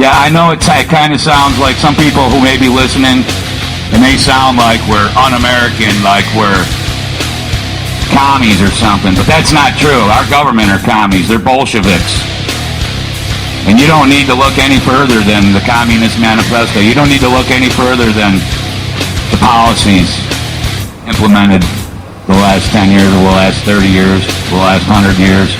Yeah, I know it kind of sounds like some people who may be listening, it may sound like we're un-American, like we're commies or something, but that's not true. Our government are commies. They're Bolsheviks. And you don't need to look any further than the Communist Manifesto. You don't need to look any further than the policies implemented the last 10 years, or the last 30 years, the last 100 years.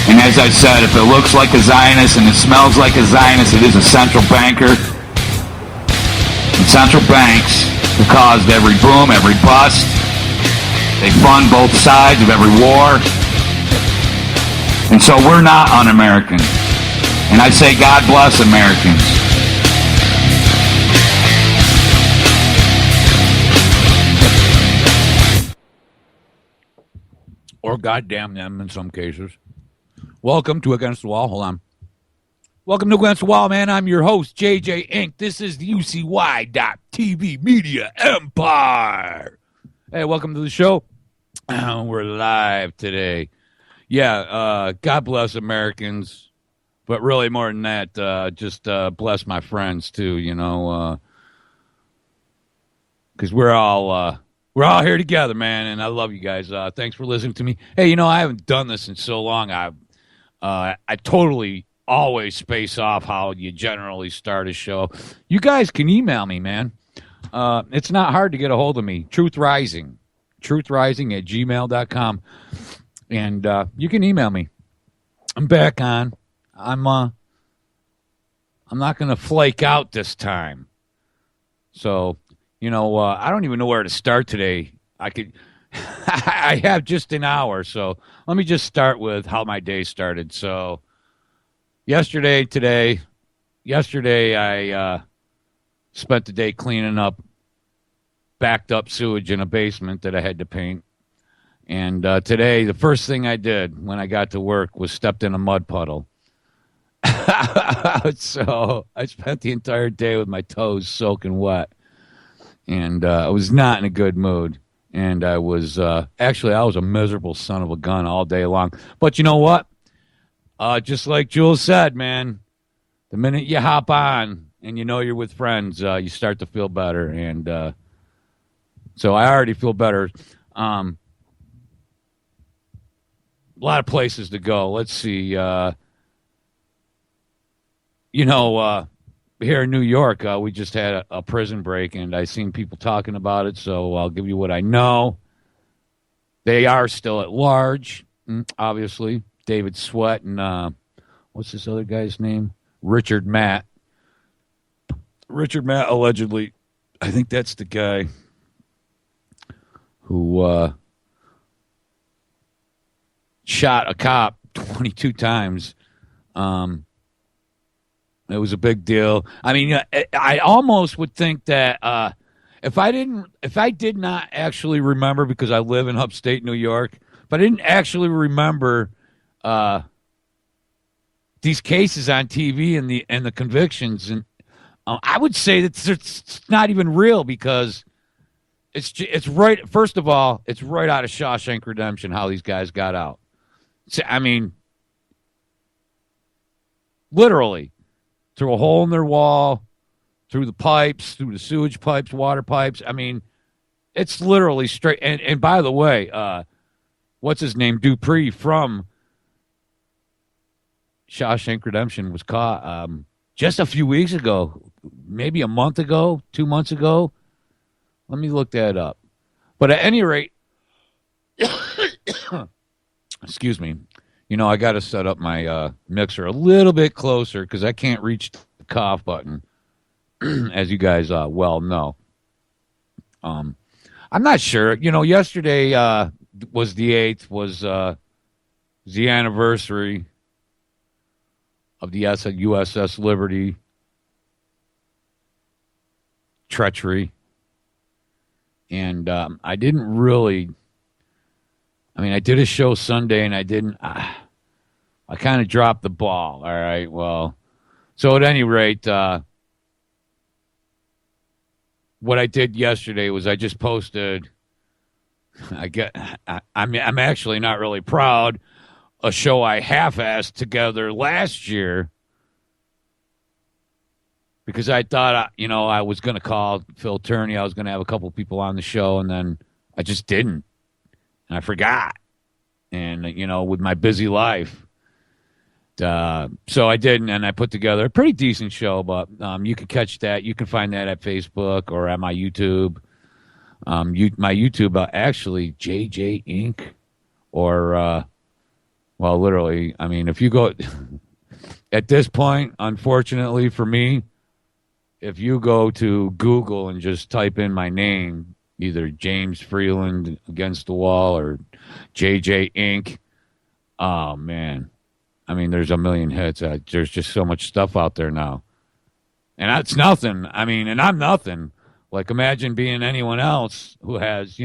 And as I said, if it looks like a Zionist and it smells like a Zionist, it is a central banker. And central banks have caused every boom, every bust. They fund both sides of every war. And so we're not un-American. And I say God bless Americans. Or goddamn them in some cases. Welcome to Against the Wall. Hold on. Welcome to Against the Wall, man. I'm your host, JJink. This is the UCY.TV Media Empire. Hey, welcome to the show. We're live today. Yeah, God bless Americans. But really more than that, just bless my friends too, you know. Because we're all here together, man, and I love you guys. Thanks for listening to me. Hey, you know, I haven't done this in so long. I totally always space off how you generally start a show. You guys can email me, man. It's not hard to get a hold of me. Truthrising at gmail.com. And you can email me. I'm back on. I'm not going to flake out this time. So, you know, I don't even know where to start today. I have just an hour, so let me just start with how my day started. So yesterday I spent the day cleaning up backed up sewage in a basement that I had to paint. And today, the first thing I did when I got to work was stepped in a mud puddle. So I spent the entire day with my toes soaking wet. And I was not in a good mood. And I was I was a miserable son of a gun all day long. But you know what? Just like Jules said, man, the minute you hop on and you know you're with friends, you start to feel better. And so I already feel better. A lot of places to go. Let's see. Here in New York, we just had a prison break, and I seen people talking about it, so I'll give you what I know. They are still at large, obviously. David Sweat and what's this other guy's name? Richard Matt. Richard Matt, allegedly, I think that's the guy who shot a cop 22 times. It was a big deal. I mean, I almost would think that if I did not actually remember, because I live in upstate New York, if I didn't actually remember these cases on TV and the convictions, and I would say that it's not even real, because it's right. First of all, it's right out of Shawshank Redemption how these guys got out. I mean, literally. Through a hole in their wall, through the pipes, through the sewage pipes, water pipes. I mean, it's literally straight. And by the way, what's his name? Dupree from Shawshank Redemption was caught just a few weeks ago, maybe a month ago, 2 months ago. Let me look that up. But at any rate, excuse me. You know, I got to set up my mixer a little bit closer because I can't reach the cough button, as you guys well know. I'm not sure. You know, yesterday was the 8th, was the anniversary of the USS Liberty treachery. And I didn't really... I mean, I did a show Sunday, and I didn't... I kind of dropped the ball, all right? Well, so at any rate, what I did yesterday was I just posted... I'm actually not really proud. A show I half-assed together last year because I thought, I was going to call Phil Turney. I was going to have a couple people on the show, and then I just didn't. And I forgot. And, with my busy life. So I didn't, and I put together a pretty decent show, but you can catch that. You can find that at Facebook or at my YouTube. My YouTube, actually, JJink, or, well, literally, I mean, if you go, at this point, unfortunately for me, if you go to Google and just type in my name, either James Freeland Against the Wall or JJink, oh, man. I mean, there's a million hits. There's just so much stuff out there now. And that's nothing. I mean, and I'm nothing. Like, imagine being anyone else who has,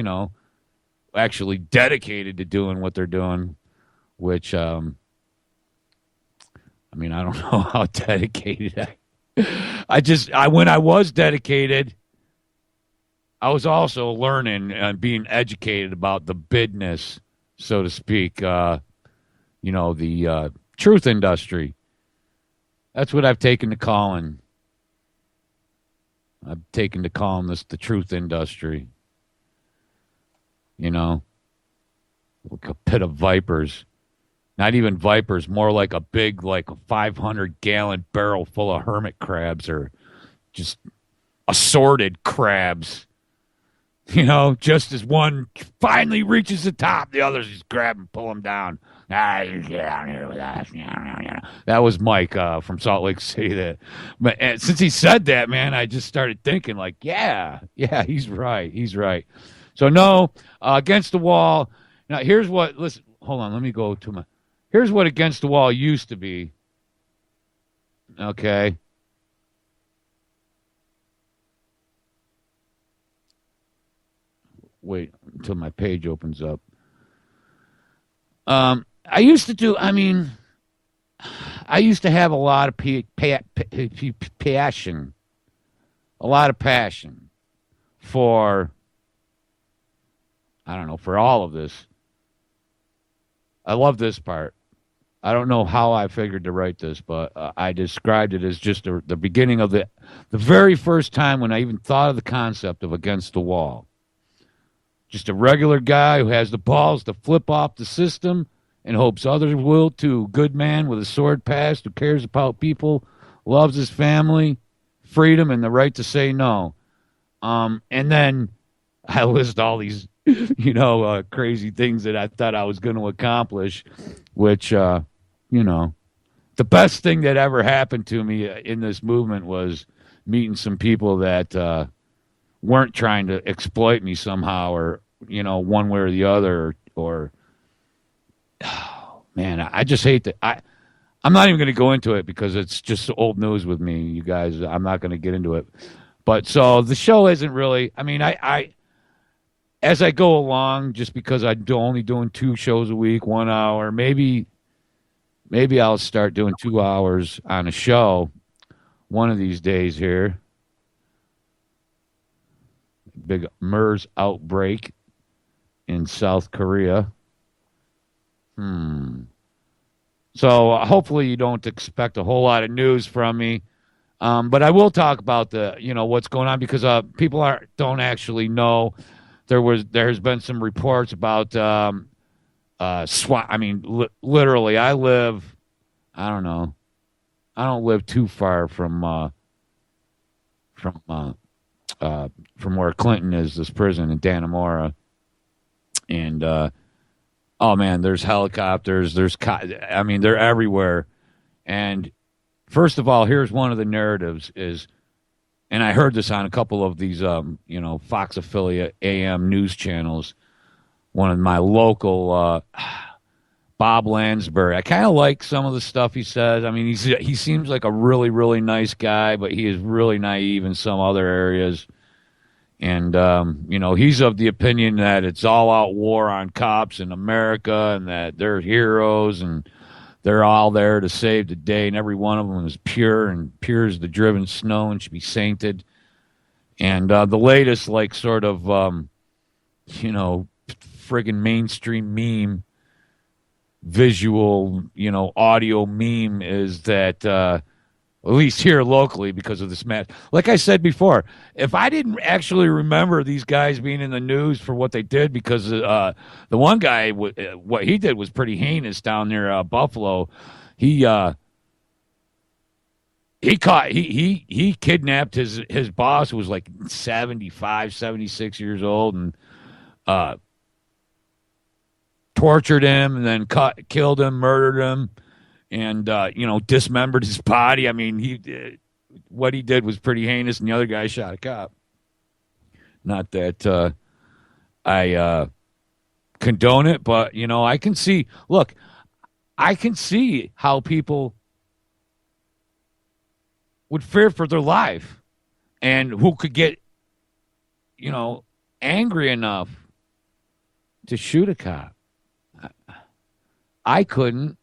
actually dedicated to doing what they're doing, which, I mean, I don't know how dedicated when I was dedicated, I was also learning and being educated about the business, so to speak, the truth industry. That's what I've taken to calling. I've taken to calling this the truth industry. Like a pit of vipers. Not even vipers, more like a big, like a 500-gallon barrel full of hermit crabs, or just assorted crabs. Just as one finally reaches the top, the others just grab and pull him down. You get down here with us. That was Mike from Salt Lake City. But since he said that, man, I just started thinking, like, yeah, he's right. So no, Against the Wall. Now here's what. Listen, hold on. Let me go to my. Here's what Against the Wall used to be. Okay. Wait until my page opens up. I used to have a lot of passion, for, I don't know, for all of this. I love this part. I don't know how I figured to write this, but I described it as just the beginning of the very first time when I even thought of the concept of Against the Wall. Just a regular guy who has the balls to flip off the system and hopes others will too. Good man with a sword past who cares about people, loves his family, freedom, and the right to say no. And then I list all these, crazy things that I thought I was going to accomplish, which, the best thing that ever happened to me in this movement was meeting some people that weren't trying to exploit me somehow, or one way or the other, or oh, man, I just hate that. I'm not even going to go into it because it's just old news with me, you guys. I'm not going to get into it. But so the show isn't really. I mean, I as I go along, just because I'm only doing 2 shows a week, 1 hour, maybe I'll start doing 2 hours on a show one of these days here. Big MERS outbreak in South Korea. So hopefully you don't expect a whole lot of news from me. But I will talk about what's going on, because people don't actually know. There has been some reports about swine. I mean, literally, I don't know. I don't live too far from where Clinton is, this prison in Dannemora. And, oh man, there's helicopters. They're everywhere. And first of all, here's one of the narratives is, and I heard this on a couple of these, Fox affiliate AM news channels. One of my local, Bob Lansbury. I kind of like some of the stuff he says. I mean, he seems like a really, really nice guy, but he is really naive in some other areas. And, he's of the opinion that it's all out war on cops in America, and that they're heroes and they're all there to save the day, and every one of them is pure, and pure as the driven snow and should be sainted. And the latest, like, sort of, friggin' mainstream meme, visual, audio meme is that at least here locally, because of this match. Like I said before, if I didn't actually remember these guys being in the news for what they did, because the one guy, what he did was pretty heinous down near Buffalo. He he kidnapped his boss, who was like 75, 76 years old, and tortured him, and then killed him, murdered him, and dismembered his body. I mean, what he did was pretty heinous, and the other guy shot a cop. Not that I condone it, but I can see. Look, I can see how people would fear for their life, and who could get angry enough to shoot a cop. I couldn't.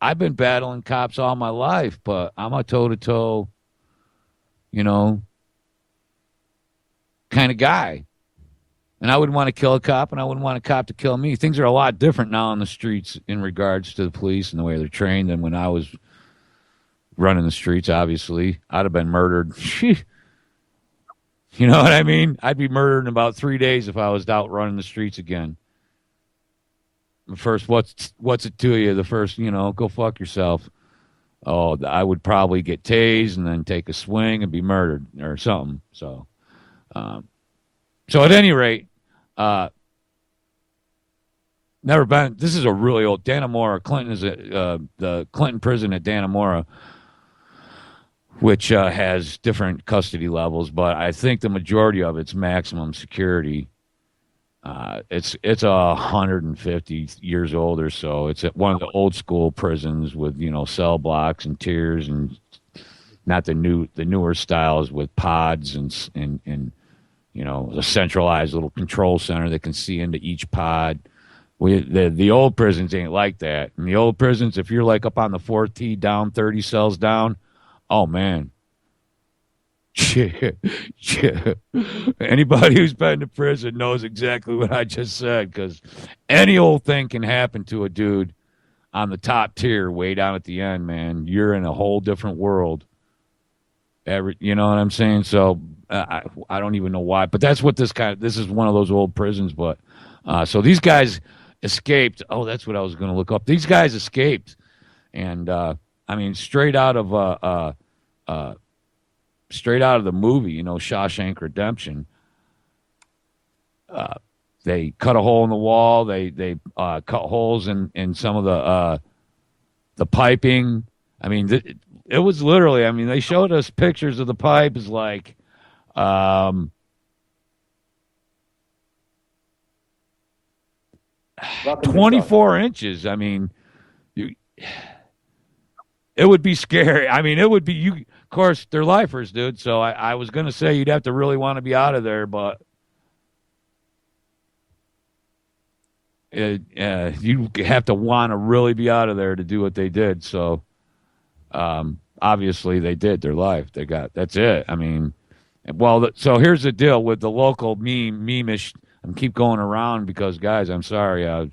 I've been battling cops all my life, but I'm a toe-to-toe, kind of guy. And I wouldn't want to kill a cop, and I wouldn't want a cop to kill me. Things are a lot different now on the streets in regards to the police and the way they're trained than when I was running the streets. Obviously, I'd have been murdered. You know what I mean? I'd be murdered in about 3 days if I was out running the streets again. The first, what's it to you? The first, go fuck yourself. Oh, I would probably get tased and then take a swing and be murdered or something. So at any rate, never been. This is a really old Dannemora. Clinton is the Clinton prison at Dannemora, which has different custody levels, but I think the majority of it's maximum security. It's 150 years old or so. It's at one of the old school prisons with cell blocks and tiers, and not the newer styles with pods and a centralized little control center that can see into each pod. The old prisons ain't like that. In the old prisons, if you're like up on the fourth tee down 30 cells down, oh man. Anybody who's been to prison knows exactly what I just said, because any old thing can happen to a dude on the top tier way down at the end, man. You're in a whole different world. You know what I'm saying? So I don't even know why, but that's what this is one of those old prisons. But so these guys escaped. Oh, that's what I was going to look up. These guys escaped, and I mean, straight out of the movie, Shawshank Redemption. They cut a hole in the wall. They cut holes in some of the piping. I mean, it was literally. I mean, they showed us pictures of the pipe is like, 24 inches. I mean, it would be scary. I mean, it would be you. Of course, they're lifers, dude. So I was going to say you'd have to really want to be out of there, but you have to want to really be out of there to do what they did. So obviously they did their life. That's it. I mean, well, so here's the deal with the local meme-ish. I keep going around because, guys, I'm sorry. I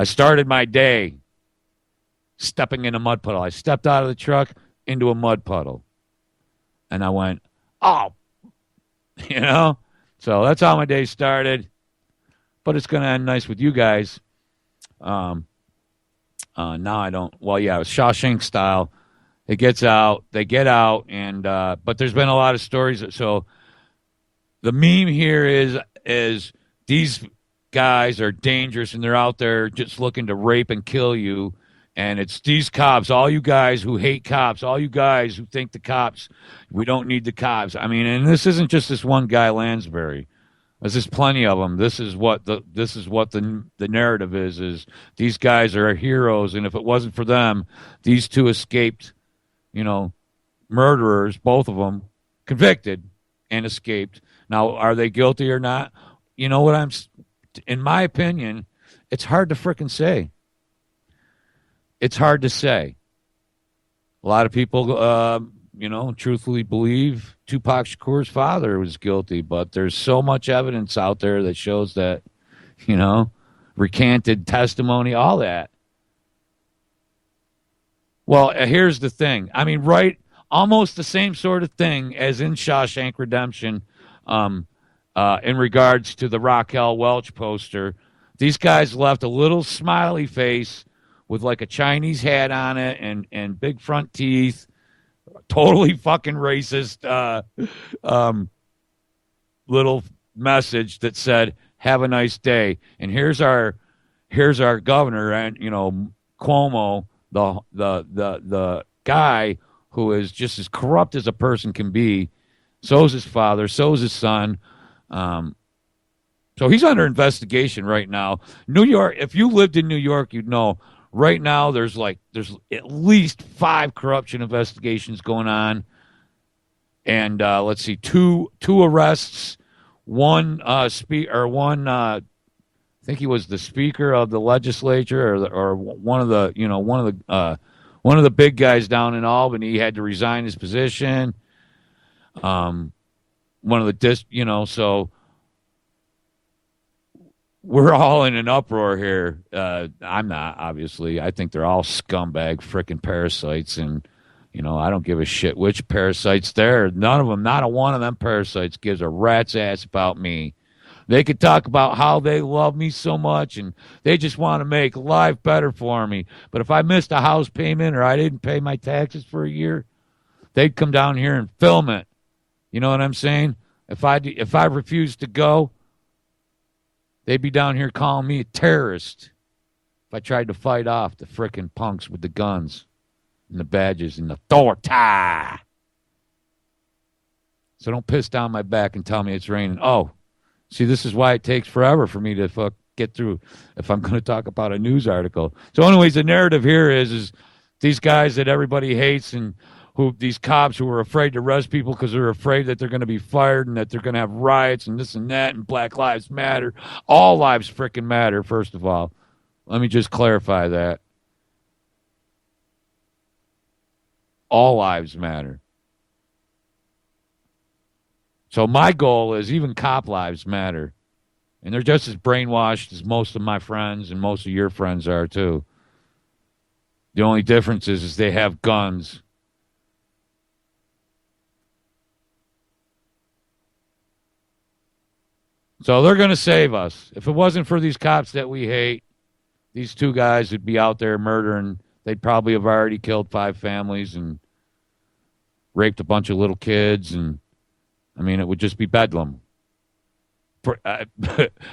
started my day stepping in a mud puddle. I stepped out of the truck into a mud puddle, and I went, oh, so that's how my day started, but it's going to end nice with you guys. Now I don't, well, yeah, it was Shawshank style. They get out, and, but there's been a lot of stories. So the meme here is these guys are dangerous, and they're out there just looking to rape and kill you. And it's these cops, all you guys who hate cops, all you guys who think the cops, we don't need the cops. I mean, and this isn't just this one guy, Lansbury. There's plenty of them. This is what the narrative is these guys are heroes, and if it wasn't for them, these two escaped, murderers, both of them, convicted and escaped. Now, are they guilty or not? You know what in my opinion, it's hard to frickin' say. It's hard to say. A lot of people, truthfully believe Tupac Shakur's father was guilty, but there's so much evidence out there that shows that, recanted testimony, all that. Well, here's the thing. I mean, right almost the same sort of thing as in Shawshank Redemption, in regards to the Raquel Welch poster. These guys left a little smiley face with like a Chinese hat on it and big front teeth. Totally fucking racist little message that said, "Have a nice day." And here's our governor, and Cuomo, the guy who is just as corrupt as a person can be. So's his father, so's his son. So he's under investigation right now. New York, if you lived in New York, you'd know right now there's at least 5 corruption investigations going on. And let's see, two arrests, one I think he was the speaker of the legislature, or one of the big guys down in Albany. He had to resign his position. One of the so we're all in an uproar here. I'm not, obviously. I think they're all scumbag freaking parasites, and I don't give a shit which parasites they're. None of them, not a one of them parasites gives a rat's ass about me. They could talk about how they love me so much and they just want to make life better for me. But if I missed a house payment or I didn't pay my taxes for a year, they'd come down here and film it. You know what I'm saying? If I refused to go, they'd be down here calling me a terrorist if I tried to fight off the frickin' punks with the guns and the badges and the authority. So don't piss down my back and tell me it's raining. Oh, see, this is why it takes forever for me to get through if I'm going to talk about a news article. So anyways, the narrative here is these guys that everybody hates, and these cops who are afraid to arrest people because they're afraid that they're going to be fired and that they're going to have riots and this and that, and Black Lives Matter. All lives frickin' matter, first of all. Let me just clarify that. All lives matter. So my goal is even cop lives matter. And they're just as brainwashed as most of my friends and most of your friends are too. The only difference is they have guns. So they're going to save us. If it wasn't for these cops that we hate, these 2 guys would be out there murdering. They'd probably have already killed 5 families and raped a bunch of little kids, and it would just be bedlam.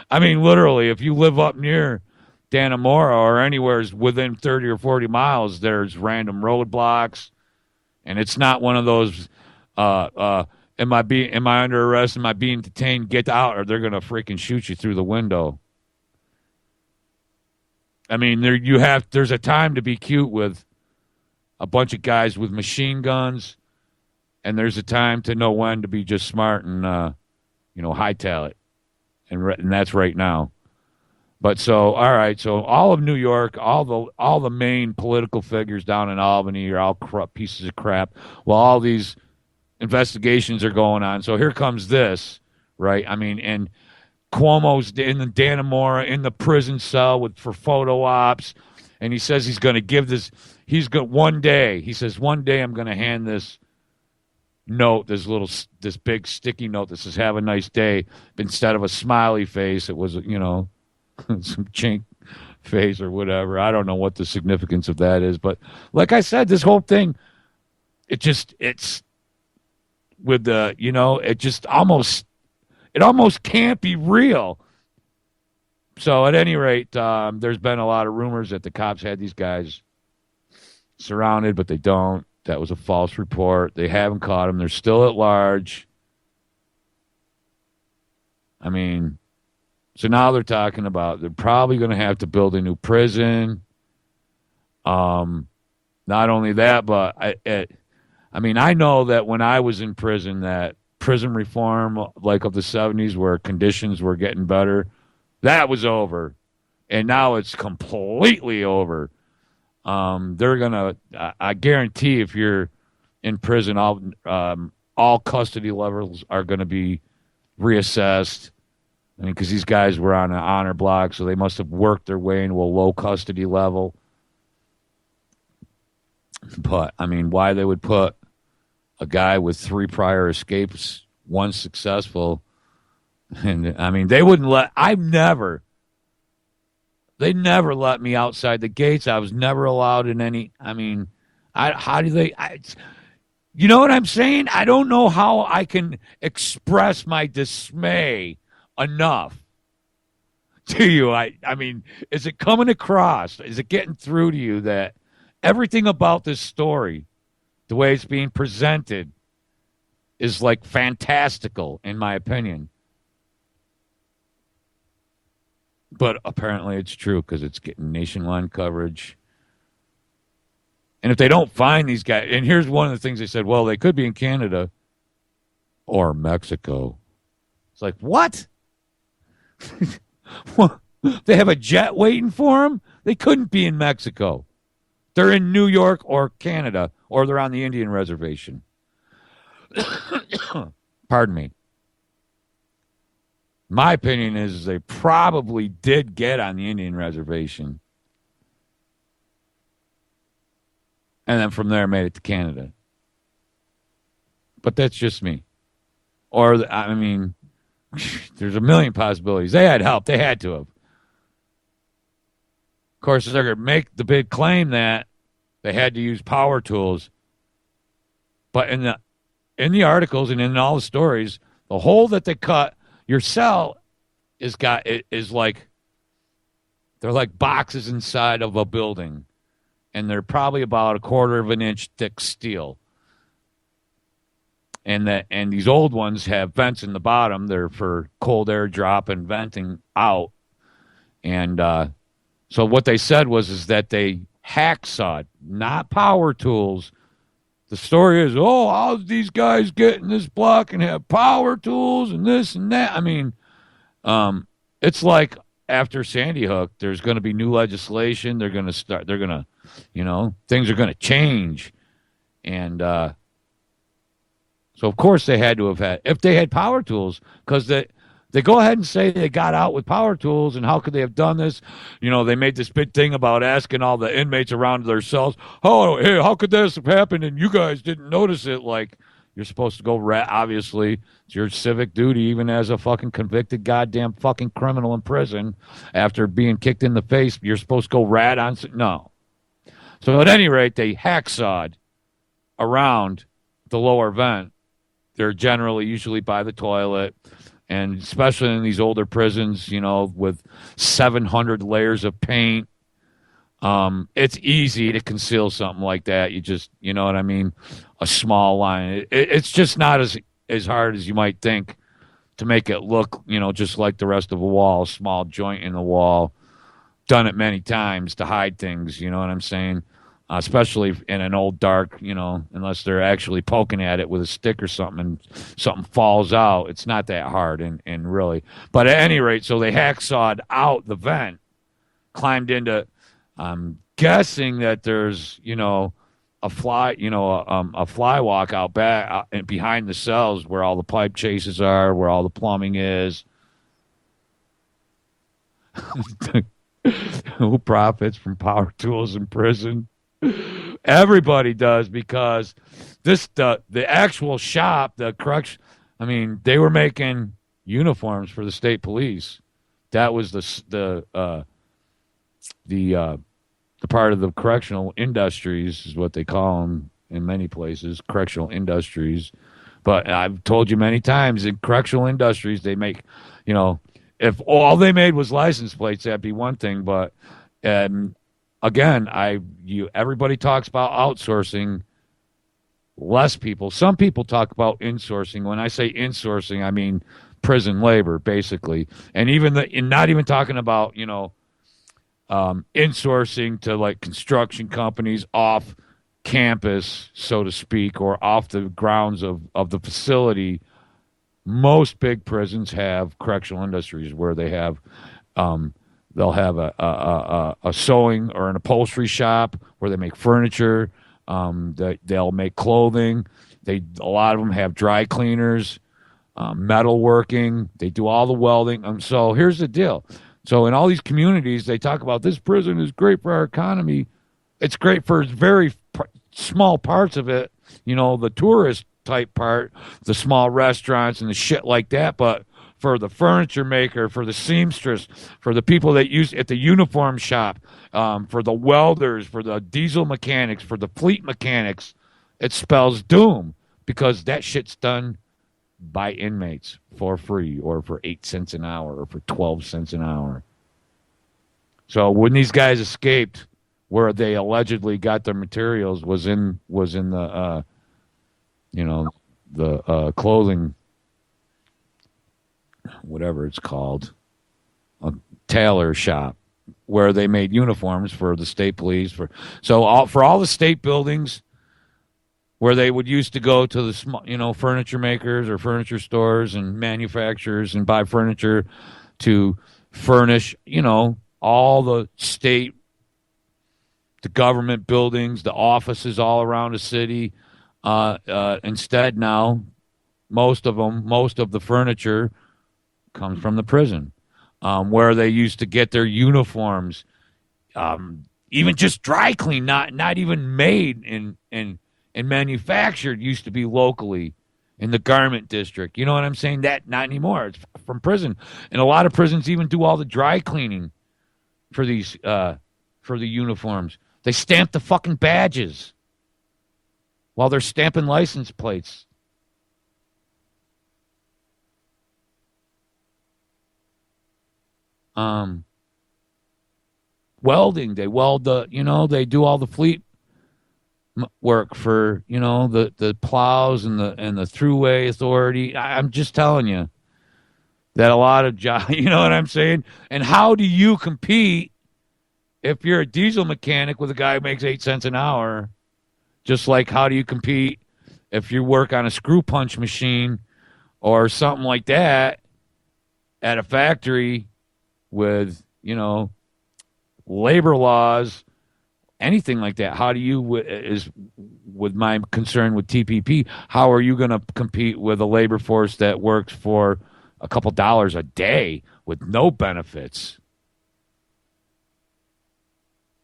Literally, if you live up near Dannemora or anywhere within 30 or 40 miles, there's random roadblocks, and it's not one of those, am I under arrest? Am I being detained? Get out, or they're going to freaking shoot you through the window. There's a time to be cute with a bunch of guys with machine guns, and there's a time to know when to be just smart and, hightail it. And that's right now. But so, all right, so all of New York, all the main political figures down in Albany are all corrupt pieces of crap. Well, all these investigations are going on. So here comes this, right? And Cuomo's in the Dannemora in the prison cell for photo ops, and he says he's going to give this. One day I'm going to hand this note, this big sticky note that says "Have a nice day." Instead of a smiley face, it was some JJink face or whatever. I don't know what the significance of that is, but like I said, this whole thing, it's with the it almost can't be real. So at any rate, there's been a lot of rumors that the cops had these guys surrounded, but they don't. That was a false report. They haven't caught them. They're still at large. So now they're talking about they're probably going to have to build a new prison. Not only that, but I know that when I was in prison, that prison reform, like of the 70s, where conditions were getting better, that was over. And now it's completely over. They're going to, I guarantee if you're in prison, all custody levels are going to be reassessed. Because these guys were on an honor block, so they must have worked their way into a low custody level. But, why they would put a guy with 3 prior escapes, one successful. And I mean, they wouldn't let, they never let me outside the gates. I was never allowed in any, I mean, how do they, you know what I'm saying? I don't know how I can express my dismay enough to you. I mean, is it coming across? Is it getting through to you that everything about this story, the way it's being presented, is like fantastical, in my opinion? But apparently it's true because it's getting nationwide coverage. And if they don't find these guys, and here's one of the things they said, well, they could be in Canada or Mexico. It's like, what? They have a jet waiting for them? They couldn't be in Mexico. They're in New York or Canada, or they're on the Indian reservation. Pardon me. My opinion is they probably did get on the Indian reservation. And then from there made it to Canada. But that's just me. Or, I mean, there's a million possibilities. They had help. They had to have. Of course, they're going to make the big claim that they had to use power tools. But in the articles and in all the stories, the hole that they cut, your cell is like, they're like boxes inside of a building. And they're probably about 1/4 of an inch thick steel. And these old ones have vents in the bottom. They're for cold air drop and venting out. And so what they said is that they hacksawed, not power tools. The story is, how's these guys get in this block and have power tools and this and that? I mean, it's like after Sandy Hook, there's going to be new legislation. They're going to, things are going to change. And so, of course, they had to have had, if they had power tools, because they go ahead and say they got out with power tools, and how could they have done this? They made this big thing about asking all the inmates around their cells, hey, how could this have happened and you guys didn't notice it? Like, you're supposed to go obviously, it's your civic duty, even as a fucking convicted goddamn fucking criminal in prison, after being kicked in the face, you're supposed to go rat on, no. So at any rate, they hacksawed around the lower vent. They're usually by the toilet. And especially in these older prisons, with 700 layers of paint, it's easy to conceal something like that. You just, you know what I mean? A small line. It's just not as hard as you might think to make it look, just like the rest of a wall, a small joint in the wall. Done it many times to hide things, you know what I'm saying? Especially in an old dark, unless they're actually poking at it with a stick or something and something falls out. It's not that hard and really. But at any rate, so they hacksawed out the vent, climbed into, I'm guessing that there's, a fly walk out back and behind the cells where all the pipe chases are, where all the plumbing is. Who profits from power tools in prison? Everybody does, because the actual shop, the correction, I mean, they were making uniforms for the state police. That was the part of the correctional industries is what they call them in many places, correctional industries. But I've told you many times, in correctional industries, they make, if all they made was license plates, that'd be one thing. But again, everybody talks about outsourcing. Less people. Some people talk about insourcing. When I say insourcing, I mean prison labor, basically. And not even talking about, insourcing to like construction companies off campus, so to speak, or off the grounds of the facility. Most big prisons have correctional industries where they have they'll have a sewing or an upholstery shop where they make furniture. They'll make clothing. A lot of them have dry cleaners, metalworking. They do all the welding. So here's the deal. So in all these communities, they talk about this prison is great for our economy. It's great for very small parts of it. The tourist type part, the small restaurants and the shit like that. But for the furniture maker, for the seamstress, for the people that use at the uniform shop, for the welders, for the diesel mechanics, for the fleet mechanics, it spells doom because that shit's done by inmates for free or for 8 cents an hour or for 12 cents an hour. So when these guys escaped, where they allegedly got their materials was in the clothing, whatever it's called, a tailor shop where they made uniforms for the state police for all the state buildings where they would used to go to the small, furniture makers or furniture stores and manufacturers and buy furniture to furnish, all the state, the government buildings, the offices all around the city. Instead, now most of the furniture comes from the prison, where they used to get their uniforms, even just dry clean, not even made and manufactured. Used to be locally in the garment district. You know what I'm saying? That not anymore. It's from prison, and a lot of prisons even do all the dry cleaning for these for the uniforms. They stamp the fucking badges while they're stamping license plates. Welding. They weld they do all the fleet work for, the plows and the thruway authority. I'm just telling you that a lot of jobs, you know what I'm saying? And how do you compete if you're a diesel mechanic with a guy who makes 8 cents an hour? Just like how do you compete if you work on a screw punch machine or something like that at a factory with, labor laws, anything like that? How do you, is with my concern with TPP, how are you going to compete with a labor force that works for a couple dollars a day with no benefits?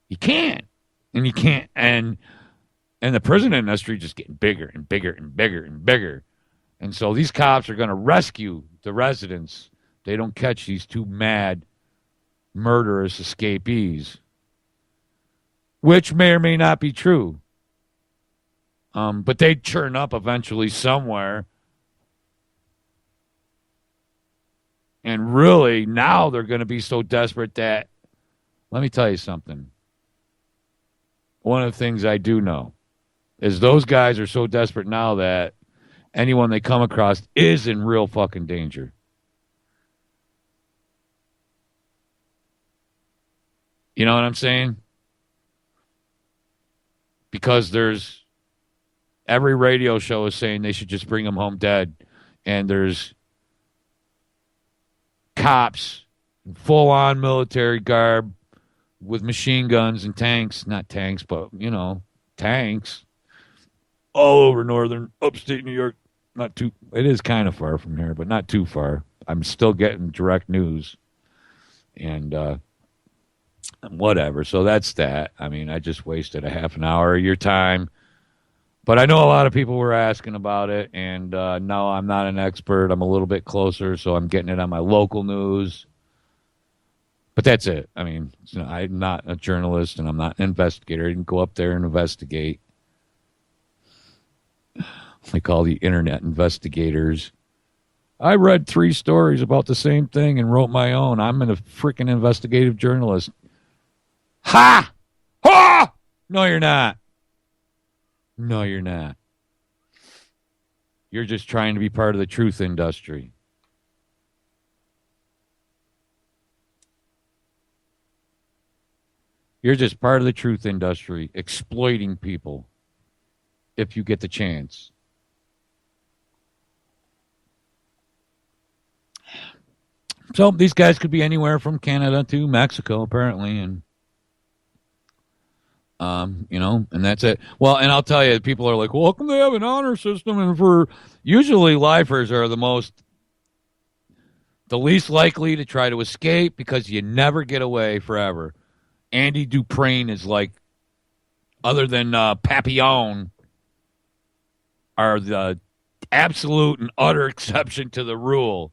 You can't. And you can't. And the prison industry just getting bigger and bigger and bigger and bigger. And so these cops are going to rescue the residents. They don't catch these two mad, murderous escapees, which may or may not be true. But they churn up eventually somewhere. And really, now they're going to be so desperate that, let me tell you something. One of the things I do know is those guys are so desperate now that anyone they come across is in real fucking danger. You know what I'm saying? Because there's every radio show is saying they should just bring them home dead. And there's cops in full-on military garb with machine guns and tanks. Not tanks, but, tanks. All over northern, upstate New York. It is kind of far from here, but not too far. I'm still getting direct news. And whatever. So that's that. I mean, I just wasted a half an hour of your time. But I know a lot of people were asking about it. And no, I'm not an expert. I'm a little bit closer, so I'm getting it on my local news. But that's it. I mean, I'm not a journalist and I'm not an investigator. I didn't go up there and investigate. Like all the internet investigators. I read 3 stories about the same thing and wrote my own. I'm a freaking investigative journalist. Ha! Ha! No, you're not. No, you're not. You're just trying to be part of the truth industry. You're just part of the truth industry, exploiting people if you get the chance. So these guys could be anywhere from Canada to Mexico, apparently, and and that's it. Well, and I'll tell you, people are like, well, how come they have an honor system? And usually lifers are the least likely to try to escape because you never get away forever. Andy Dupranne is like, other than Papillon, are the absolute and utter exception to the rule,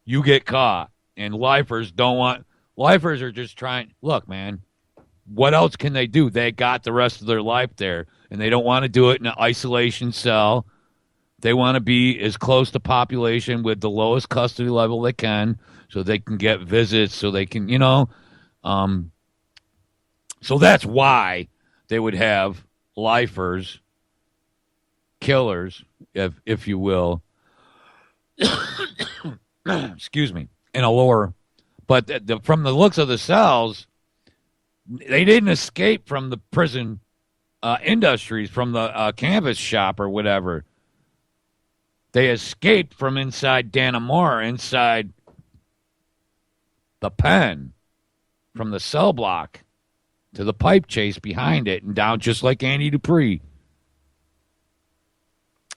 you get caught. And lifers are just trying, look, man, what else can they do? They got the rest of their life there, and they don't want to do it in an isolation cell. They want to be as close to population with the lowest custody level they can so they can get visits, so they can, um, so that's why they would have lifers, killers, if you will, excuse me, in a lower. But from the looks of the cells, they didn't escape from the prison industries, from the canvas shop or whatever. They escaped from inside Dannemora, inside the pen, from the cell block to the pipe chase behind it and down, just like Andy Dupree.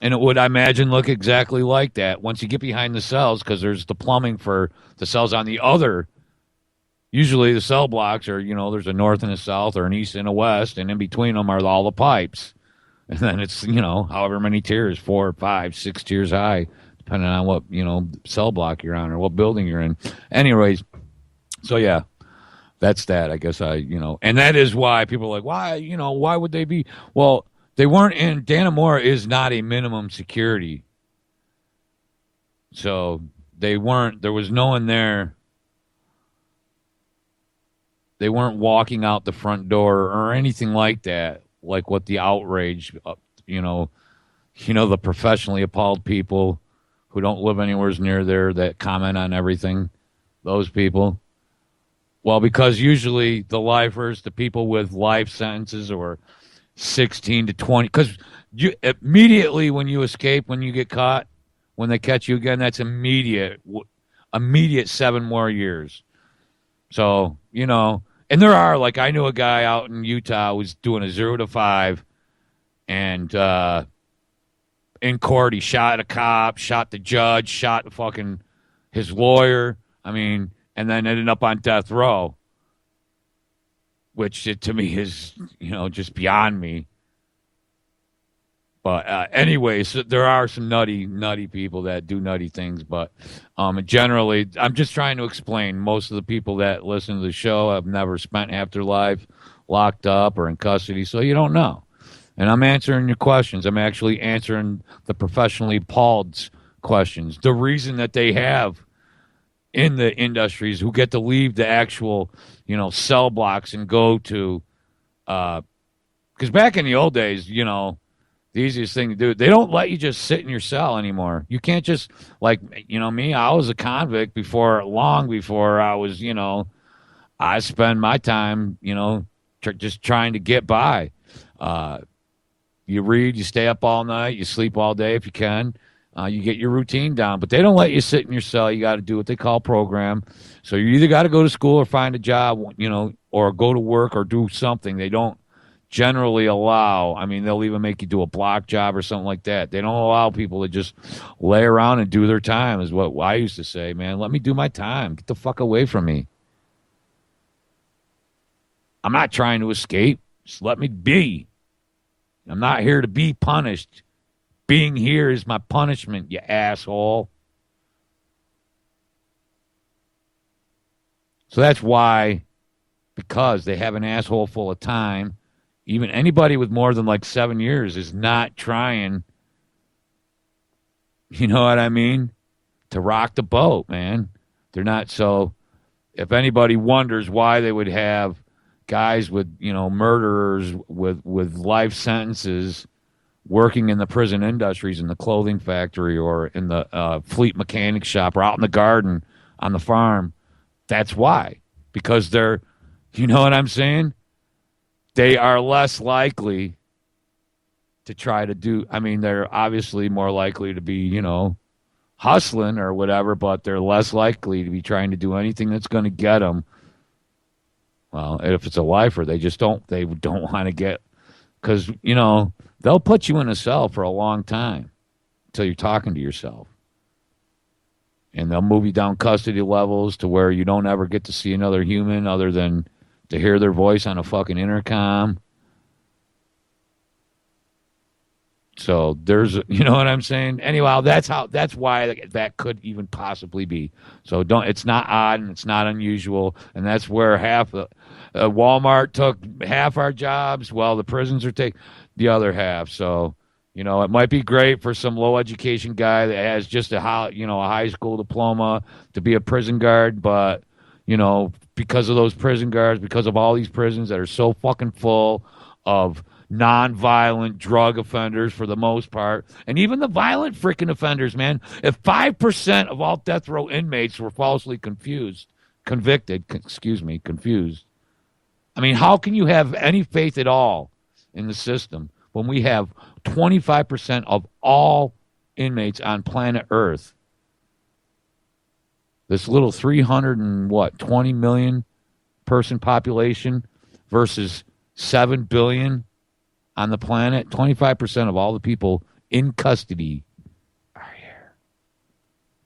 And it would, I imagine, look exactly like that once you get behind the cells, because there's the plumbing for the cells on the other. Usually the cell blocks are, there's a north and a south or an east and a west, and in between them are all the pipes. And then it's, however many tiers, 4, 5, 6 tiers high, depending on what, cell block you're on or what building you're in. Anyways, so yeah, that's that. I guess and that is why people are like, why would they be? Well, they weren't in, Dannemora is not a minimum security. So there was no one there. They weren't walking out the front door or anything like that, like what the outrage, the professionally appalled people who don't live anywhere near there that comment on everything, those people. Well, because usually the lifers, the people with life sentences or 16 to 20, because you immediately when you escape, when you get caught, when they catch you again, that's immediate 7 more years. So, and there are, like, I knew a guy out in Utah who was doing a 0 to 5, and in court he shot a cop, shot the judge, shot fucking his lawyer. I mean, and then ended up on death row, which to me is, just beyond me. But anyways, there are some nutty people that do nutty things. But generally, I'm just trying to explain. Most of the people that listen to the show have never spent half their life locked up or in custody, so you don't know. And I'm answering your questions. I'm actually answering the professionally appalled's questions. The reason that they have in the industries who get to leave the actual, cell blocks and go to, because back in the old days, the easiest thing to do, they don't let you just sit in your cell anymore. You can't just, like, me, I was a convict long before I was, I spend my time, just trying to get by. You read, you stay up all night, you sleep all day if you can. You get your routine down, but they don't let you sit in your cell. You got to do what they call program. So you either got to go to school or find a job, or go to work or do something. They don't generally allow, I mean, they'll even make you do a block job or something like that. They don't allow people to just lay around and do their time, is what I used to say, man. Let me do my time. Get the fuck away from me. I'm not trying to escape. Just let me be. I'm not here to be punished. Being here is my punishment, you asshole. So that's why, because they have an asshole full of time, even anybody with more than like 7 years is not trying, you know what I mean, to rock the boat, man. They're not. So if anybody wonders why they would have guys with, murderers with life sentences working in the prison industries, in the clothing factory or in the fleet mechanic shop or out in the garden on the farm, that's why. Because they're, you know what I'm saying? They are less likely to try to do, I mean, they're obviously more likely to be, hustling or whatever, but they're less likely to be trying to do anything that's going to get them. Well, if it's a lifer, they don't want to get, because, they'll put you in a cell for a long time until you're talking to yourself. And they'll move you down custody levels to where you don't ever get to see another human other than to hear their voice on a fucking intercom. So there's, you know what I'm saying? Anyhow, that's why that could even possibly be. So don't, it's not odd and it's not unusual. And that's where Walmart took half our jobs while the prisons are taking the other half. So, it might be great for some low education guy that has just a high school diploma to be a prison guard. But, because of those prison guards, because of all these prisons that are so fucking full of non-violent drug offenders for the most part, and even the violent freaking offenders, man. If 5% of all death row inmates were falsely confused. I mean, how can you have any faith at all in the system when we have 25% of all inmates on planet Earth? This little 20 million person population versus 7 billion on the planet. 25% of all the people in custody are here.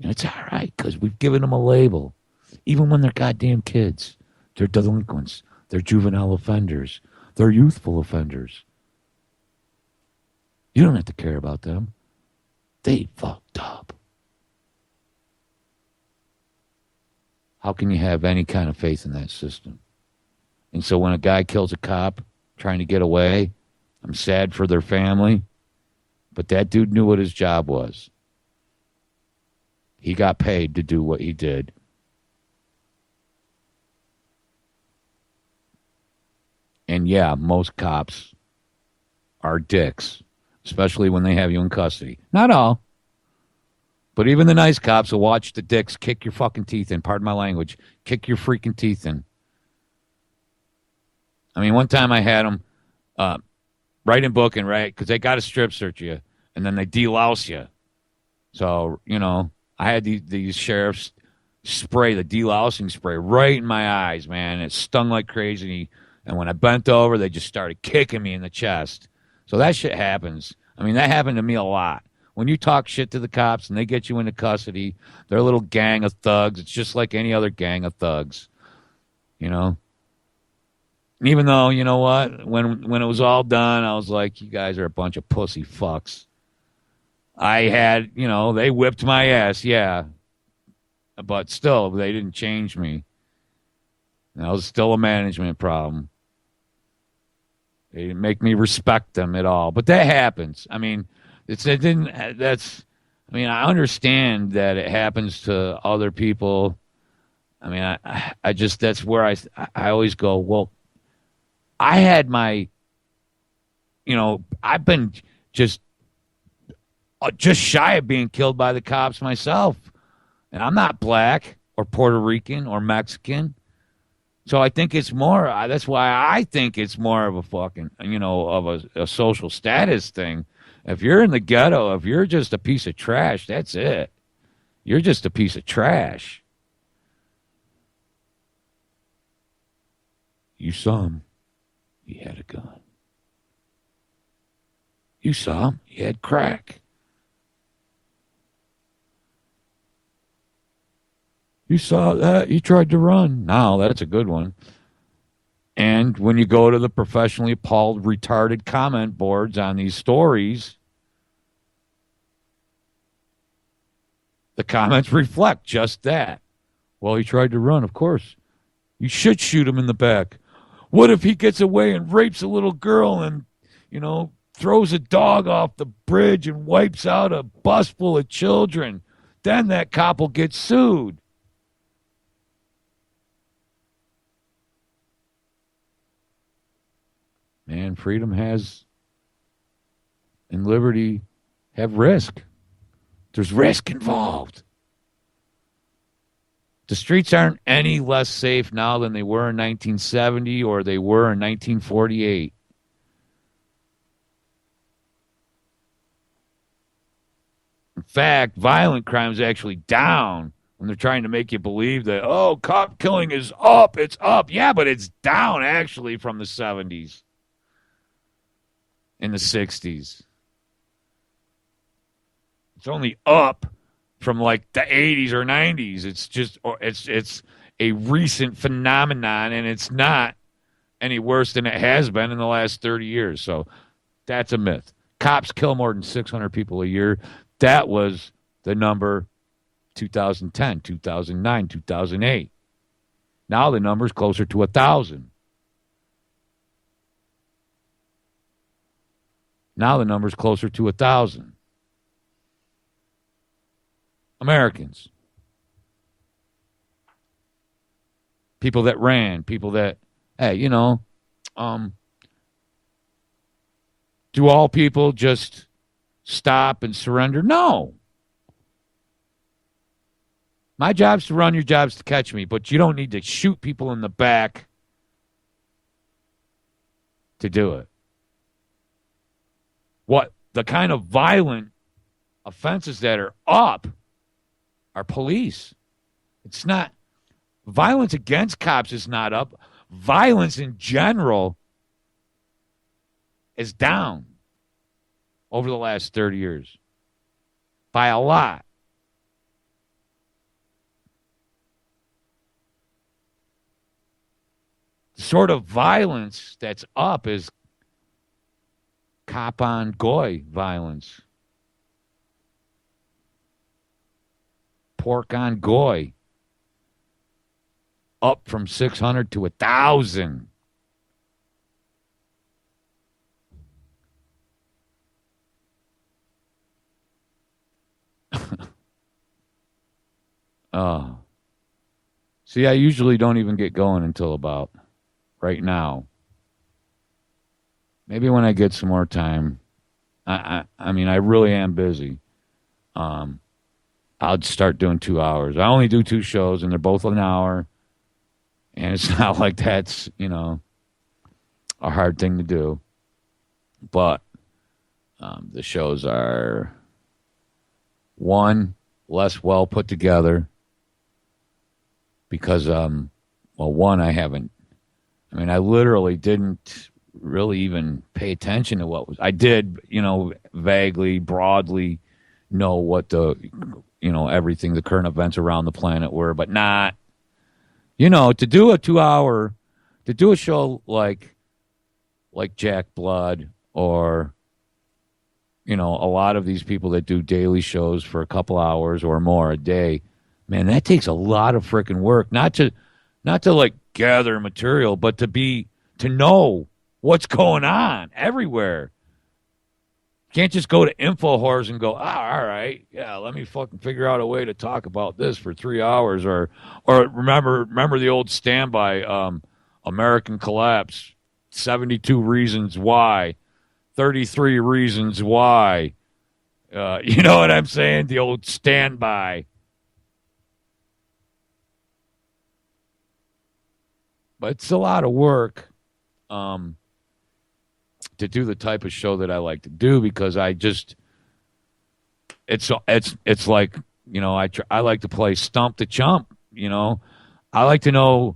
And it's all right because we've given them a label. Even when they're goddamn kids, they're delinquents, they're juvenile offenders, they're youthful offenders. You don't have to care about them. They fucked up. How can you have any kind of faith in that system? And so when a guy kills a cop trying to get away, I'm sad for their family, but that dude knew what his job was. He got paid to do what he did. And yeah, most cops are dicks, especially when they have you in custody. Not all. But even the nice cops will watch the dicks kick your fucking teeth in. Pardon my language. Kick your freaking teeth in. I mean, one time I had them right in booking, right? Because they got to strip search you, and then they delouse you. So, I had these sheriffs spray the delousing spray right in my eyes, man. It stung like crazy. And when I bent over, they just started kicking me in the chest. So that shit happens. I mean, that happened to me a lot. When you talk shit to the cops and they get you into custody, they're a little gang of thugs. It's just like any other gang of thugs, Even though, you know what, when it was all done, I was like, you guys are a bunch of pussy fucks. I had, they whipped my ass, yeah. But still, they didn't change me. That was still a management problem. They didn't make me respect them at all. But that happens. I mean, I understand that it happens to other people. I mean, I just, that's where I always go, well, I had I've been just shy of being killed by the cops myself. And I'm not black or Puerto Rican or Mexican. So I think it's more, that's why I think it's more of a fucking, of a social status thing. If you're in the ghetto, if you're just a piece of trash, that's it. You're just a piece of trash. You saw him. He had a gun. You saw him. He had crack. You saw that. He tried to run. Now, that's a good one. And when you go to the professionally appalled, retarded comment boards on these stories, the comments reflect just that. Well, he tried to run, of course. You should shoot him in the back. What if he gets away and rapes a little girl and, throws a dog off the bridge and wipes out a bus full of children? Then that cop will get sued. Man, freedom has and liberty have risk. There's risk involved. The streets aren't any less safe now than they were in 1970 or they were in 1948. In fact, violent crime is actually down when they're trying to make you believe that, cop killing is up. It's up. Yeah, but it's down actually from the 70s. In the 60s. It's only up from like the 80s or 90s. It's a recent phenomenon, and it's not any worse than it has been in the last 30 years. So that's a myth. Cops kill more than 600 people a year. That was the number 2010, 2009, 2008. Now the number's closer to 1,000. Now the number's closer to 1,000. Americans. People that ran, people that, hey, do all people just stop and surrender? No. My job's to run, your job's to catch me, but you don't need to shoot people in the back to do it. What the kind of violent offenses that are up are police. It's not, violence against cops is not up. Violence in general is down over the last 30 years by a lot. The sort of violence that's up is cop on goy violence. Pork on goy. Up from 600 to 1,000. Oh. See, I usually don't even get going until about right now. Maybe when I get some more time. I mean, I really am busy. I'll start doing 2 hours. I only do 2 shows, and they're both an hour. And it's not like that's, a hard thing to do. But the shows are, one, less well put together. Because, one, I literally didn't really even pay attention to what was. I did, vaguely, broadly know what the, everything, the current events around the planet were, but not. To do a 2-hour, to do a show like Jack Blood or, a lot of these people that do daily shows for a couple hours or more a day, man, that takes a lot of freaking work. Not to like gather material, but to know what's going on everywhere. Can't just go to InfoWars and go, all right, yeah, let me fucking figure out a way to talk about this for 3 hours, or remember the old standby, American Collapse, 72 reasons why, 33 reasons why, you know what I'm saying? The old standby. But it's a lot of work. To do the type of show that I like to do, because I just it's like, I like to play stump the chump. I like to know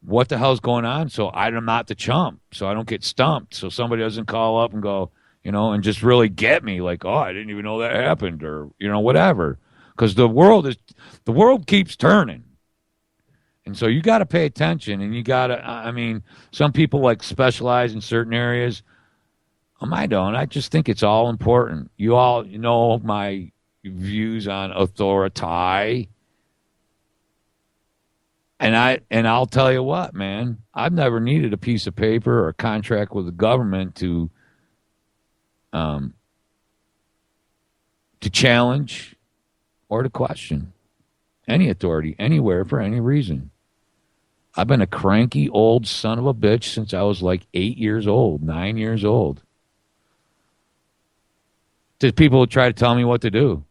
what the hell's going on, so I'm not the chump, so I don't get stumped, so somebody doesn't call up and go, and just really get me like, oh, I didn't even know that happened, or whatever, because the world keeps turning. And so you got to pay attention, and you got to, some people like specialize in certain areas. I don't. I just think it's all important. You all know my views on authority. And I'll tell you what, man, I've never needed a piece of paper or a contract with the government to challenge or to question any authority anywhere for any reason. I've been a cranky old son of a bitch since I was like 8 years old, 9 years old. To people who try to tell me what to do.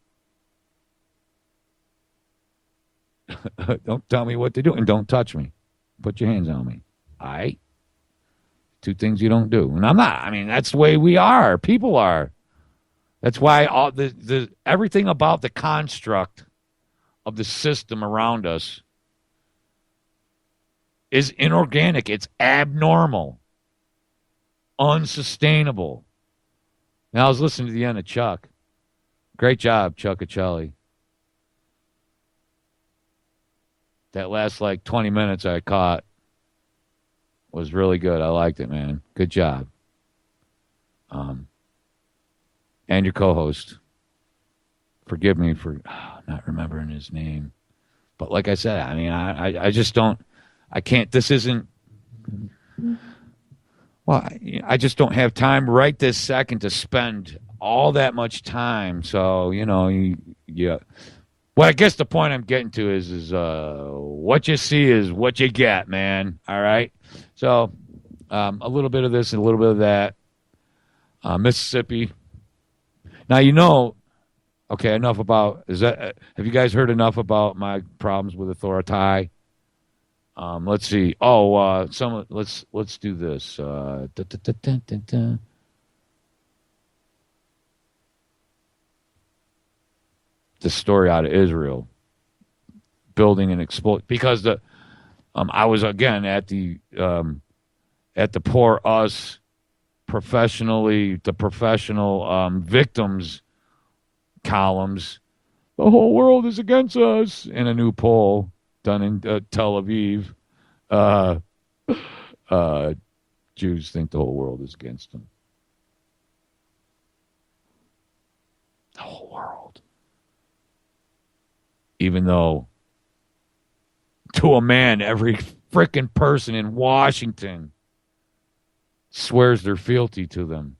Don't tell me what to do, and don't touch me. Put your hands on me. All right? 2 things you don't do. And I'm not. That's the way we are. People are. That's why all the everything about the construct of the system around us is inorganic. It's abnormal, unsustainable. Now, I was listening to the end of Chuck. Great job, Chuck Accelli. That last 20 minutes I caught was really good. I liked it, man. Good job. and your co-host. Forgive me for not remembering his name. But like I said, I mean, I just don't, I can't, this isn't, well, I just don't have time right this second to spend all that much time. So, yeah. Well, I guess the point I'm getting to is what you see is what you get, man. All right. So, a little bit of this and a little bit of that. Mississippi. Now, okay, enough about, have you guys heard enough about my problems with authority? Let's see. Let's do this. The story out of Israel, building and explode, because I was again at the Poor Us the professional victims columns. The whole world is against us in a new poll done in Tel Aviv. Jews think the whole world is against them. The whole world. Even though, to a man, every frickin' person in Washington swears their fealty to them.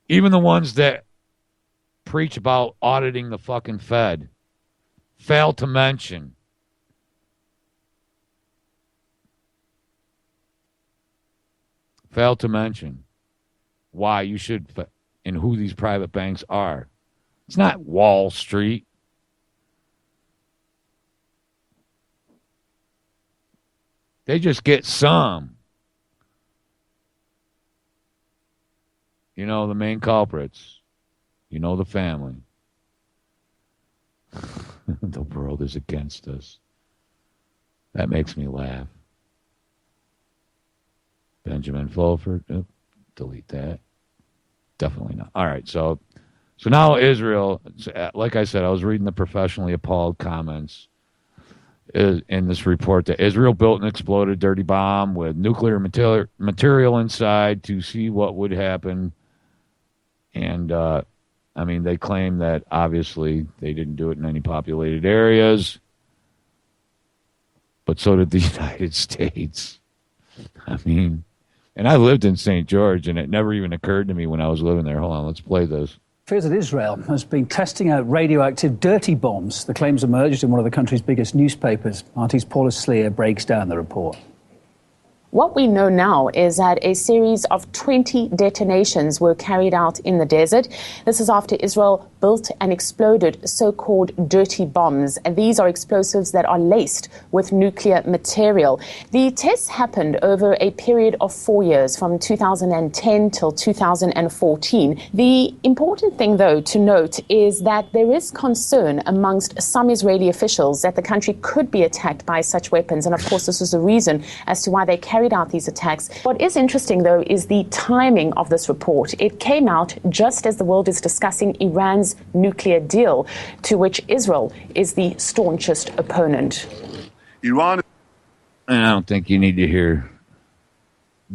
Even the ones that preach about auditing the fucking Fed fail to mention why you should and who these private banks are. It's not Wall Street. They just get some. The main culprits. The family. The world is against us. That makes me laugh. Benjamin Fulford. Delete that. Definitely not. All right, so now Israel, like I said, I was reading the professionally appalled comments in this report that Israel built an exploded dirty bomb with nuclear material inside to see what would happen. And, they claim that obviously they didn't do it in any populated areas, but so did the United States. And I lived in St. George, and it never even occurred to me when I was living there. Hold on, let's play this. Fears that Israel has been testing out radioactive dirty bombs. The claims emerged in one of the country's biggest newspapers. RT's Paula Sleer breaks down the report. What we know now is that a series of 20 detonations were carried out in the desert. This is after Israel built and exploded so-called dirty bombs. And these are explosives that are laced with nuclear material. The tests happened over a period of 4 years, from 2010 till 2014. The important thing, though, to note is that there is concern amongst some Israeli officials that the country could be attacked by such weapons. And of course, this was the reason as to why they carried out these attacks. What is interesting, though, is the timing of this report. It came out just as the world is discussing Iran's nuclear deal, to which Israel is the staunchest opponent. Iran. And I don't think you need to hear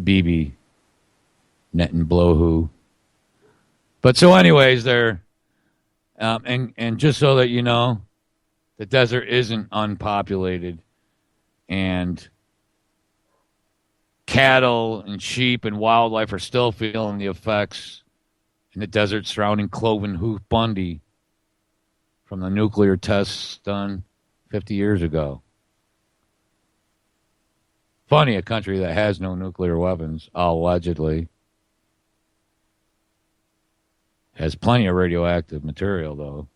Bibi Netanyahu. But so anyways, there, and just so that you know, the desert isn't unpopulated, and cattle and sheep and wildlife are still feeling the effects in the desert surrounding Cloven Hoof Bundy from the nuclear tests done 50 years ago. Funny, a country that has no nuclear weapons, allegedly, has plenty of radioactive material, though,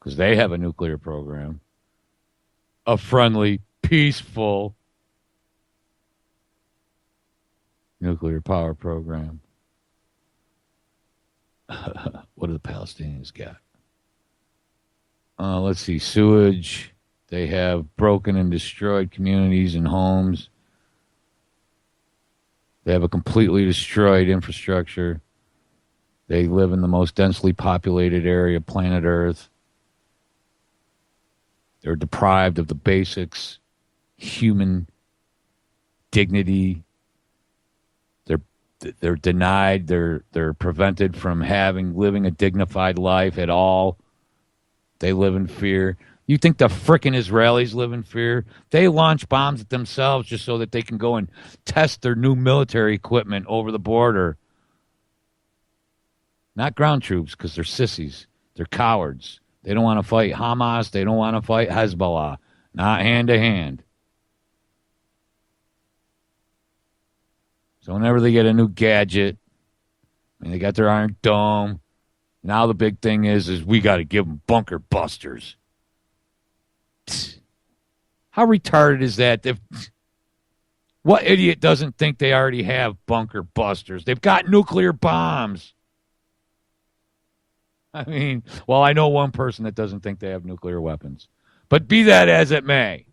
because they have a nuclear program. A friendly, peaceful nuclear power program. What do the Palestinians got? Let's see. Sewage. They have broken and destroyed communities and homes. They have a completely destroyed infrastructure. They live in the most densely populated area of planet Earth. They're deprived of the basics, human dignity. They're they're denied, they're prevented from living a dignified life at all. They live in fear. You think the frickin' Israelis live in fear? They launch bombs at themselves just so that they can go and test their new military equipment over the border. Not ground troops, because they're sissies. They're cowards. They don't want to fight Hamas. They don't want to fight Hezbollah. Not hand to hand. So whenever they get a new gadget, they got their Iron Dome. Now the big thing is we got to give them bunker busters. How retarded is that? What idiot doesn't think they already have bunker busters? They've got nuclear bombs. I know one person that doesn't think they have nuclear weapons. But be that as it may,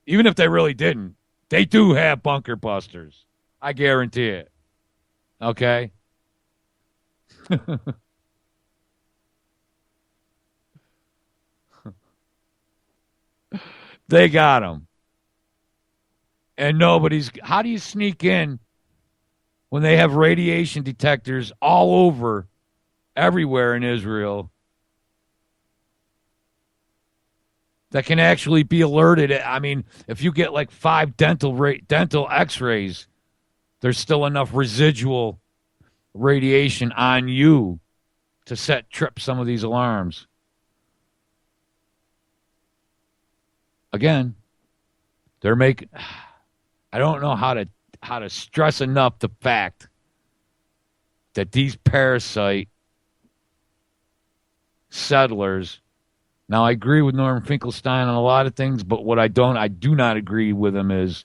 even if they really didn't, they do have bunker busters. I guarantee it. Okay? They got them. And how do you sneak in when they have radiation detectors all over, everywhere in Israel, that can actually be alerted? If you get like 5 dental x-rays, there's still enough residual radiation on you to trip some of these alarms. Again, they're making. I don't know how to stress enough the fact that these parasite settlers. Now, I agree with Norman Finkelstein on a lot of things, but what I do not agree with him is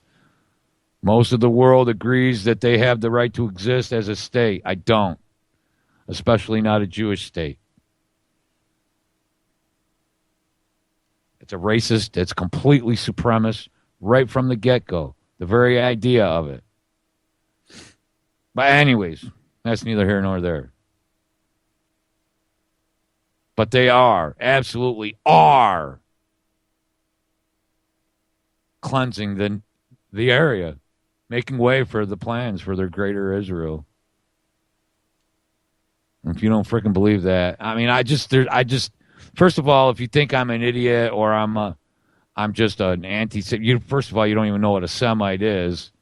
most of the world agrees that they have the right to exist as a state. I don't, especially not a Jewish state. It's a racist. It's completely supremacist right from the get-go. The very idea of it. But anyways, that's neither here nor there. But they absolutely are cleansing the area, making way for the plans for their greater Israel. If you don't freaking believe that, first of all, if you think I'm an idiot or I'm just an anti-Semite, first of all, you don't even know what a Semite is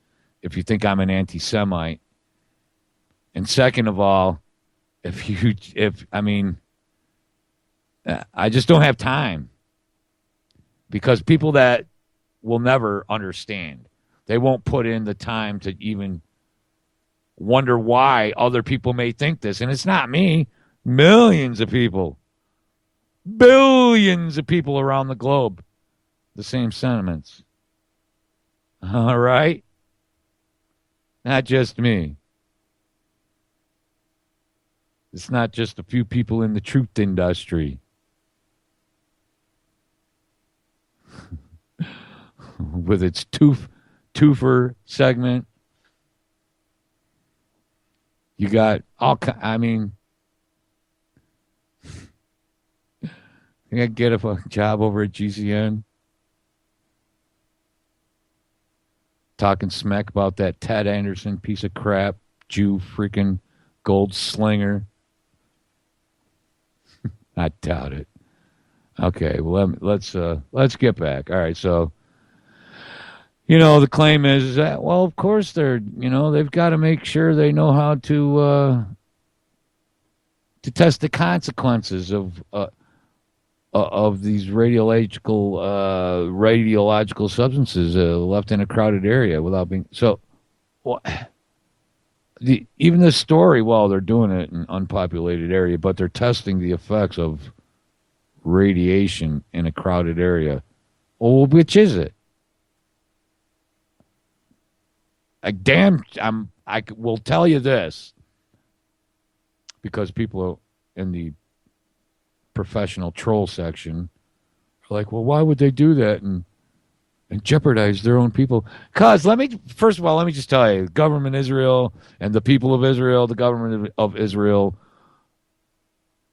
if you think I'm an anti-Semite. And second of all, I just don't have time, because people that will never understand, they won't put in the time to even wonder why other people may think this. And it's not me. Millions of people. Billions of people around the globe. The same sentiments. All right? Not just me. It's not just a few people in the truth industry. With its twofer segment. You got I think I get a job over at GCN. Talking smack about that Ted Anderson piece of crap, Jew freaking gold slinger. I doubt it. Okay, well let's get back. All right, so the claim is that, well, of course they've got to make sure they know how to test the consequences of these radiological substances left in a crowded area without being so. Well, even this story, well, they're doing it in an unpopulated area, but they're testing the effects of radiation in a crowded area. Well, which is it? I will tell you this, because people in the professional troll section are like, well, why would they do that and jeopardize their own people? Because first of all, let me just tell you, government Israel and the people of Israel, the government of Israel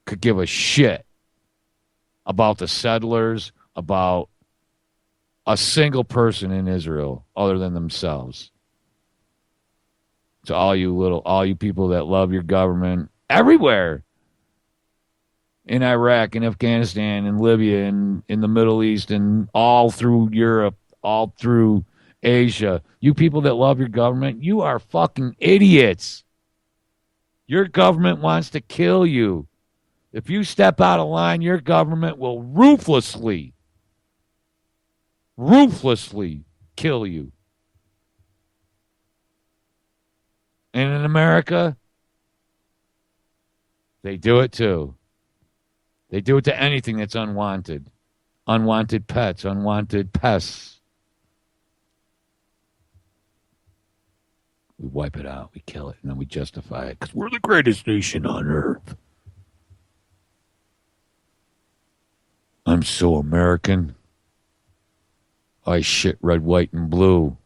could give a shit about the settlers, about a single person in Israel other than themselves. to all you people that love your government everywhere. In Iraq, in Afghanistan, in Libya, in the Middle East, and all through Europe, all through Asia. You people that love your government, you are fucking idiots. Your government wants to kill you. If you step out of line, your government will ruthlessly kill you. And in America, they do it too. They do it to anything that's unwanted. Unwanted pets, unwanted pests. We wipe it out, we kill it, and then we justify it because we're the greatest nation on earth. I'm so American. I shit red, white, and blue.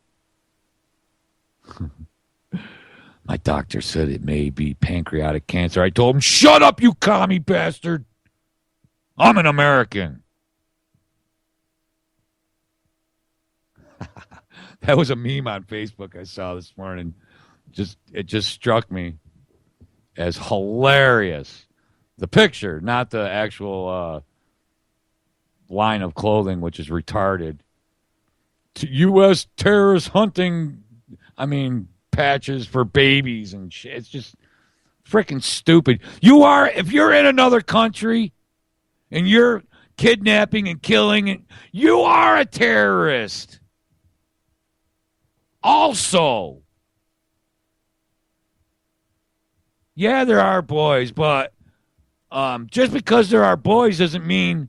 My doctor said it may be pancreatic cancer. I told him, shut up, you commie bastard. I'm an American. That was a meme on Facebook I saw this morning. It just struck me as hilarious. The picture, not the actual line of clothing, which is retarded. U.S. terrorist hunting, patches for babies and shit. It's just freaking stupid. If you're in another country and you're kidnapping and killing, and you are a terrorist. Also, yeah, there are boys, but just because there are boys doesn't mean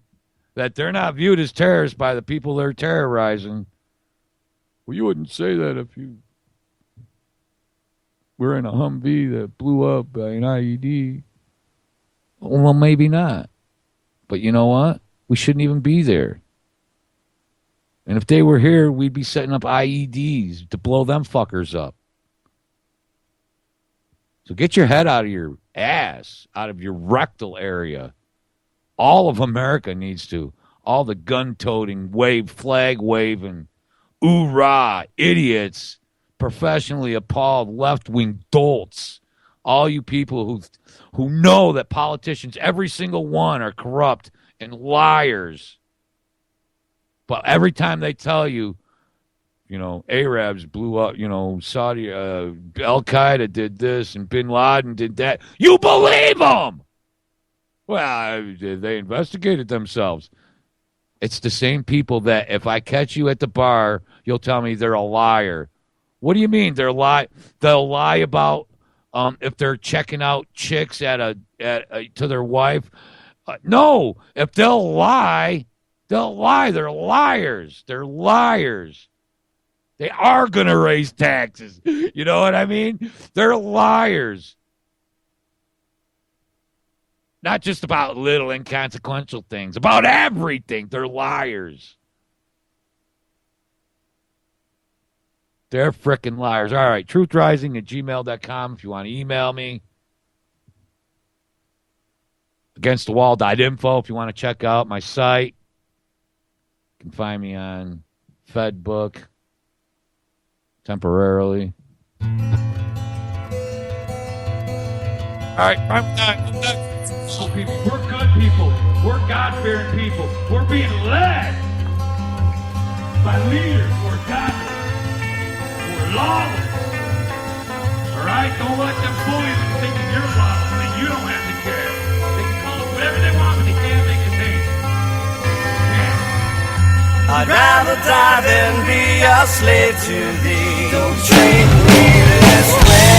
that they're not viewed as terrorists by the people they're terrorizing. Well, you wouldn't say that if you were in a Humvee that blew up by an IED. Well, maybe not. But you know what? We shouldn't even be there. And if they were here, we'd be setting up IEDs to blow them fuckers up. So get your head out of your ass, out of your rectal area. All of America needs to. All the gun-toting, flag-waving, oorah, idiots, professionally appalled left-wing dolts. All you people who know that politicians, every single one, are corrupt and liars. But every time they tell you, Arabs blew up, Saudi, Al-Qaeda did this and Bin Laden did that, you believe them! Well, they investigated themselves. It's the same people that if I catch you at the bar, you'll tell me they're a liar. What do you mean they'll lie about if they're checking out chicks to their wife? No, if they'll lie. They're liars. They're liars. They are going to raise taxes. You know what I mean? They're liars. Not just about little inconsequential things. About everything. They're liars. They're frickin' liars. All right, truthrising@gmail.com if you want to email me. Againstthewall.info if you want to check out my site. You can find me on FedBook temporarily. All right, I'm done. So people, we're good people. We're God-fearing people. We're being led by leaders who are godly, who are lawless. All right? Don't let them fool you into thinking you're lawless and you don't have to care. They can call us whatever they want, but they can't make us hate. Yeah. I'd rather die than be a slave to thee. Don't treat me this way.